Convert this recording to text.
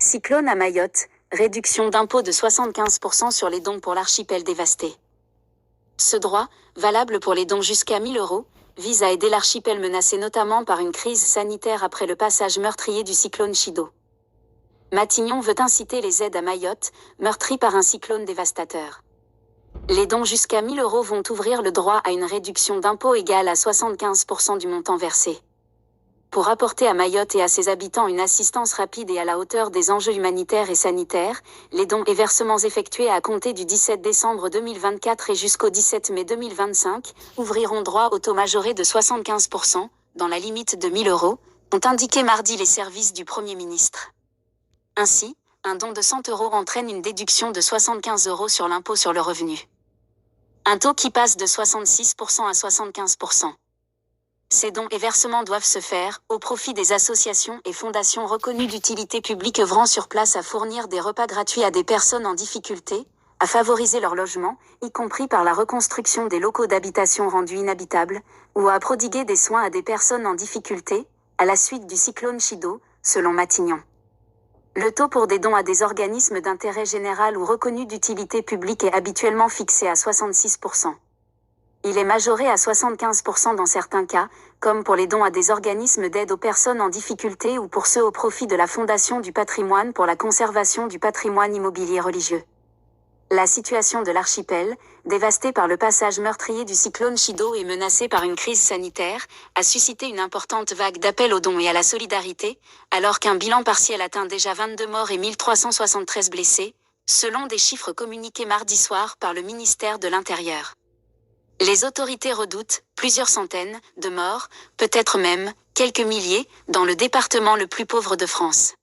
Cyclone à Mayotte, réduction d'impôt de 75% sur les dons pour l'archipel dévasté. Ce droit, valable pour les dons jusqu'à 1 000 €, vise à aider l'archipel menacé notamment par une crise sanitaire après le passage meurtrier du cyclone Chido. Matignon veut inciter les aides à Mayotte, meurtrie par un cyclone dévastateur. Les dons jusqu'à 1 000 € vont ouvrir le droit à une réduction d'impôt égale à 75% du montant versé. Pour apporter à Mayotte et à ses habitants une assistance rapide et à la hauteur des enjeux humanitaires et sanitaires, les dons et versements effectués à compter du 17 décembre 2024 et jusqu'au 17 mai 2025 ouvriront droit au taux majoré de 75%, dans la limite de 1 000 €, ont indiqué mardi les services du Premier ministre. Ainsi, un don de 100 € entraîne une déduction de 75 € sur l'impôt sur le revenu. Un taux qui passe de 66% à 75%. Ces dons et versements doivent se faire au profit des associations et fondations reconnues d'utilité publique œuvrant sur place à fournir des repas gratuits à des personnes en difficulté, à favoriser leur logement, y compris par la reconstruction des locaux d'habitation rendus inhabitables, ou à prodiguer des soins à des personnes en difficulté, à la suite du cyclone Chido, selon Matignon. Le taux pour des dons à des organismes d'intérêt général ou reconnus d'utilité publique est habituellement fixé à 66%. Il est majoré à 75% dans certains cas, comme pour les dons à des organismes d'aide aux personnes en difficulté ou pour ceux au profit de la Fondation du patrimoine pour la conservation du patrimoine immobilier religieux. La situation de l'archipel, dévasté par le passage meurtrier du cyclone Chido et menacé par une crise sanitaire, a suscité une importante vague d'appels aux dons et à la solidarité, alors qu'un bilan partiel atteint déjà 22 morts et 1373 blessés, selon des chiffres communiqués mardi soir par le ministère de l'Intérieur. Les autorités redoutent plusieurs centaines de morts, peut-être même quelques milliers, dans le département le plus pauvre de France.